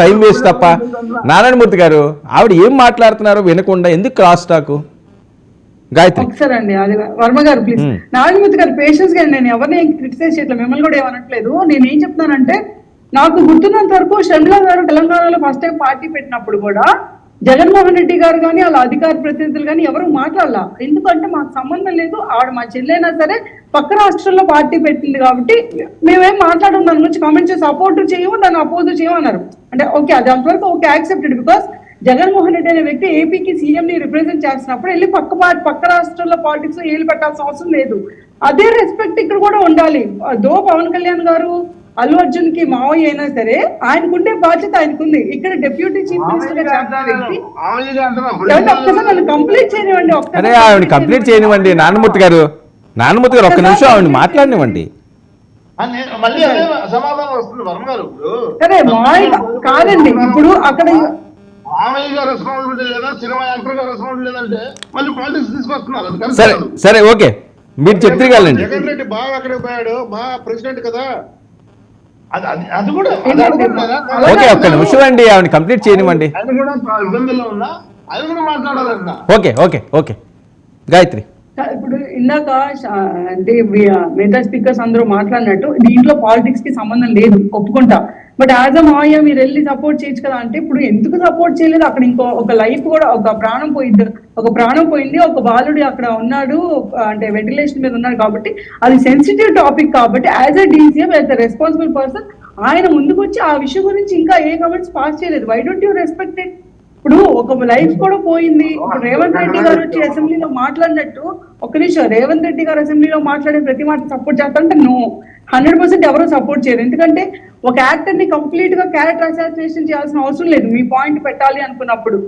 Time waste తప్ప. నారాయణమూర్తి గారు ఆవిడ ఏం మాట్లాడుతున్నారో వినకుండా ఎందుకు క్రాస్ టాక్? గాయత్రి ఒకసారి అండి, అది వర్మ గారు ప్లీజ్. నారాయణమూర్తి గారు పేషెన్స్ గా, నేను ఎవరిని క్రిటిసైజ్ చేయట్లేదు, మిమ్మల్ని కూడా ఏమనట్లేదు. నేను ఏం చెప్తున్నానంటే, నాకు గుర్తున్నంత వరకు షర్మిల గారు తెలంగాణలో ఫస్ట్ టైం పార్టీ పెట్టినప్పుడు కూడా జగన్మోహన్ రెడ్డి గారు కానీ వాళ్ళ అధికార ప్రతినిధులు కానీ ఎవరు మాట్లాడాల. ఎందుకంటే మాకు సంబంధం లేదు, ఆవిడ మా చెల్లైనా సరే పక్క రాష్ట్రంలో పార్టీ పెట్టింది కాబట్టి మేమేం మాట్లాడడం, దాని గురించి కామెంట్ చేసి సపోర్ట్ చేయము, దాన్ని అపోజ్ చేయమన్నారు. అంటే ఓకే, అది అంతవరకు okay, accepted. Because Jaganmohan Reddy అనే వ్యక్తి ఏపీకి సీఎం ని రిప్రజెంట్ చేస్తున్నప్పుడు వెళ్ళి పక్క రాష్ట్రాల్లో పాలిటిక్స్ లో ఏళ్ళు పెట్టాల్సిన అవసరం లేదు. అదే రెస్పెక్ట్ ఇక్కడ కూడా ఉండాలి. దో పవన్ కళ్యాణ్ గారు అల్లు అర్జున్ కి మావయ్య అయినా సరే ఆయనకుండే బాధ్యత ఆయనకుంది. ఇక్కడ డిప్యూటీ చీఫ్ మినిస్టర్ గా చేస్తున్న వ్యక్తి ఒక్కసారి కంప్లీట్ చేయనివ్వండి, ఆవిడ కంప్లీట్ చేయనివ్వండి. నారాయణమూర్తి గారు ఒక్క నిమిషం ఆవిడ మాట్లాడినివ్వండి. సరే కాదండి, ఇప్పుడు అక్కడ సరే సరే ఓకే, మీరు చెప్తే కలండి. జగన్ రెడ్డి బాగా అక్కడికి పోయాడు, మా ప్రెసిడెంట్ కదా, అది కూడా ఓకే, ఒక్క నిమిషం అండి, ఆవిడ కంప్లీట్ చేయనివ్వండి. ఆయన కూడా ఇబ్బందుల్లో ఉన్నా ఆయన కూడా మాట్లాడాలంట. Okay okay okay Gayathri. ఇప్పుడు ఇందాక అంటే మిగతా స్పీకర్స్ అందరూ మాట్లాడినట్టు దీంట్లో పాలిటిక్స్ కి సంబంధం లేదు, ఒప్పుకుంటా. బట్ యాజ్ అ మాయ మీరు వెళ్ళి సపోర్ట్ చేయొచ్చు కదా అంటే, ఇప్పుడు ఎందుకు సపోర్ట్ చేయలేదు? అక్కడ ఇంకో ఒక లైఫ్ కూడా, ఒక ప్రాణం పోయింది, ఒక బాలుడు అక్కడ ఉన్నాడు, అంటే వెంటిలేషన్ మీద ఉన్నాడు కాబట్టి అది సెన్సిటివ్ టాపిక్. కాబట్టి as a DCM, as a responsible person ఆయన ముందుకు వచ్చి ఆ విషయం గురించి ఇంకా ఏ కమెంట్స్ పాస్ చేయలేదు. Why don't you respect it? ఇప్పుడు ఒక లైఫ్ కూడా పోయింది. ఇప్పుడు రేవంత్ రెడ్డి గారు వచ్చి అసెంబ్లీలో మాట్లాడినట్టు, ఒక్క నిమిషం, రేవంత్ రెడ్డి గారు అసెంబ్లీలో మాట్లాడే ప్రతి మాట సపోర్ట్ చేస్తారంటే నో, 100% ఎవరు సపోర్ట్ చేయరు. ఎందుకంటే ఒక యాక్టర్ ని కంప్లీట్ గా క్యారెక్టర్ అసాసినేషన్ చేయాల్సిన అవసరం లేదు. మీ పాయింట్ పెట్టాలి అనుకున్నప్పుడు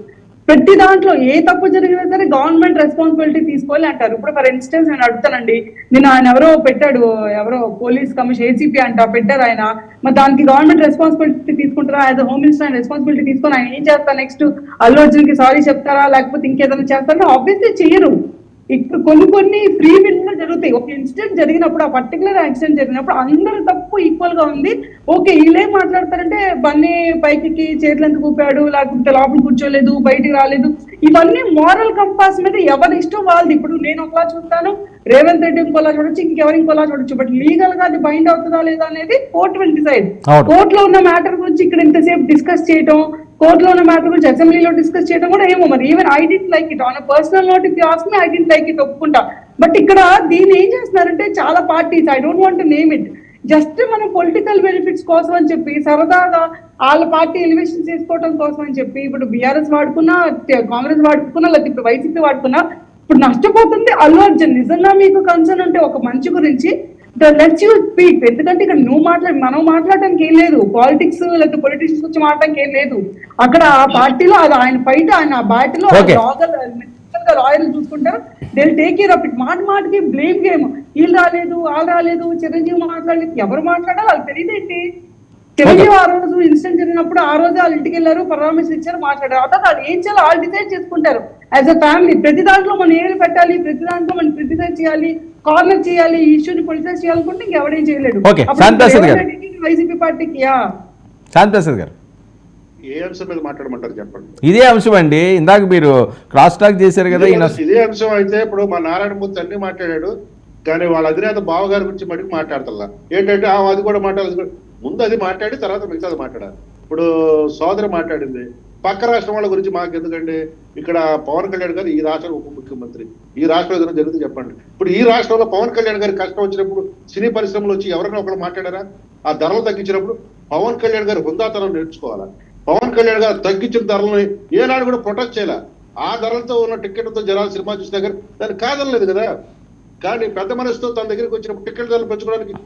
ప్రతి దాంట్లో ఏ తప్పు జరిగినా సరే గవర్నమెంట్ రెస్పాన్సిబిలిటీ తీసుకోవాలి అంటారు. ఇప్పుడు ఫర్ ఇన్స్టెన్స్ నేను అడుగుతానండి, నేను ఆయన ఎవరో పెట్టాడు, ఎవరో పోలీస్ కమిషన్ ఏసీపీ అంట పెట్టారు ఆయన, మరి దానికి గవర్నమెంట్ రెస్పాన్సిబిలిటీ తీసుకుంటారా? యాజ్ అ హోమ్ మినిస్టర్ ఆయన రెస్పాన్సిబిలిటీ తీసుకొని ఆయన ఏం చేస్తారు? నెక్స్ట్ అల్లు అర్జున్ కి సారీ చెప్తారా, లేకపోతే ఇంకేదైనా చేస్తారా? ఆబ్వియస్లీ చెయ్యరు. ఇప్పుడు కొన్ని ఫ్రీ విల్ లో జరుగుతాయి. ఒక ఇన్సిడెంట్ జరిగినప్పుడు, ఆ పర్టికులర్ యాక్సిడెంట్ జరిగినప్పుడు అందరూ తప్పు ఈక్వల్ గా ఉంది. ఓకే, వీళ్ళేం మాట్లాడతారంటే బన్నీ పైకి చేతులు ఎందుకు ఊపాడు, లేకపోతే లోపల కూర్చోలేదు, బయటికి రాలేదు, ఇవన్నీ మోరల్ కంపాస్ మీద ఎవరి ఇష్టం వాళ్ళది. ఇప్పుడు నేను ఒకలా చూస్తాను, రేవంత్ రెడ్డి ఇంకోలా చూడొచ్చు, ఇంకెవరు ఇంకోలా చూడొచ్చు. బట్ లీగల్ గా అది బైండ్ అవుతుందా లేదా అనేది కోర్టు విల్ డిసైడ్. కోర్టులో ఉన్న మ్యాటర్ గురించి ఇక్కడ ఇంతసేపు డిస్కస్ చేయడం, కోర్టులో ఉన్న మ్యాటర్ గురించి అసెంబ్లీలో డిస్కస్ చేయడం కూడా ఏమో మరి. Even I don't like it on personal note, if you ask me I don't like it, ఒప్పుకుంటా. బట్ ఇక్కడ దీన్ని ఏం చేస్తున్నారంటే చాలా parties, I don't want to name it, just మనం పొలిటికల్ బెనిఫిట్స్ కోసం అని చెప్పి సరదాగా వాళ్ళ పార్టీ ఎలివేషన్ చేసుకోవడం కోసం అని చెప్పి, ఇప్పుడు బీఆర్ఎస్ వాడుకున్నా, కాంగ్రెస్ వాడుకున్నా, లేకపోతే ఇప్పుడు వైసీపీ వాడుకున్నా, ఇప్పుడు నష్టపోతుంది అల్లు అర్జున్. నిజంగా మీకు కన్సర్న్ ఉంటే ఒక మంచి గురించి లెట్స్ యూ స్పీక్. ఎందుకంటే ఇక్కడ మనం మాట్లాడటానికి ఏం లేదు, పాలిటిక్స్ లేకపోతే పొలిటిషియన్స్ గురించి మాట్లాడడానికి ఏం లేదు. అక్కడ ఆ పార్టీలో అది ఆయన ఫైట్, ఆయన ఆ బ్యాటిలో లాయర్లు చూసుకుంటారు, they take care of it. మాటకి బ్లేమ్ గేమ్, వీళ్ళు రాలేదు, వాళ్ళు రాలేదు, చిరంజీవి మాట్లాడలేదు, ఎవరు మాట్లాడాలి వాళ్ళకి తెలియదేంటి? చిరంజీవి ఆ రోజు ఇన్సిడెంట్ జరిగినప్పుడు ఆ రోజు వాళ్ళ ఇంటికి వెళ్ళారు, పరామర్శ ఇచ్చారు, మాట్లాడారు. అర్థం వాళ్ళు ఏం చేయాలో వాళ్ళు డిసైడ్ చేసుకుంటారు యాజ్ అ ఫ్యామిలీ. ప్రతి దాంట్లో మనం ఏమి పెట్టాలి, ప్రతి దాంట్లో మనం క్రిటిసైజ్ చేయాలి, కార్నర్ చేయాలి, ఈ ఇష్యూని పొలిటిసైజ్ చేయాలనుకుంటే ఇంకెవడేం చేయలేడు. వైసీపీ పార్టీకి శాంతప్రసాద్ గారు ఏ అంశం మీద మాట్లాడమంటారు చెప్పండి? ఇదే అంశం అండి, ఇందాక మీరు క్రాస్ టాక్ చేశారు కదా. ఇదే అంశం అయితే ఇప్పుడు మా నారాయణమూర్తి అన్ని మాట్లాడాడు, కానీ వాళ్ళ అధినేత బావగారి గురించి మటుకు మాట్లాడతల్లా. ఏంటంటే అది కూడా మాట్లాడాలి, ముందు అది మాట్లాడి తర్వాత మిగతాది మాట్లాడాలి. ఇప్పుడు సోదరి మాట్లాడింది, పక్క రాష్ట్రం వాళ్ళ గురించి మాకు ఎందుకండి? ఇక్కడ పవన్ కళ్యాణ్ గారు ఈ రాష్ట్ర ఉప ముఖ్యమంత్రి, ఈ రాష్ట్రంలో ఏదైనా జరుగుతుంది చెప్పండి. ఇప్పుడు ఈ రాష్ట్రంలో పవన్ కళ్యాణ్ గారికి కష్టం వచ్చినప్పుడు సినీ పరిశ్రమలో వచ్చి ఎవరైనా ఒకరు మాట్లాడారా? ఆ ధరలు తగ్గించినప్పుడు పవన్ కళ్యాణ్ గారు హుందాతనం నేర్చుకోవాలా. పవన్ కళ్యాణ్ గారు తగ్గించిన ధరలని ఏనాడు కూడా ప్రొటెక్ట్ చేయాలి. ఆ ధరలతో ఉన్న టికెట్లతో జనాలు సినిమా చూసిన దగ్గర దాన్ని కాదనలేదు కదా. కానీ పెద్ద మనసుతో తన దగ్గరికి వచ్చినప్పుడు టికెట్ ధరలు పెంచుకోవడానికి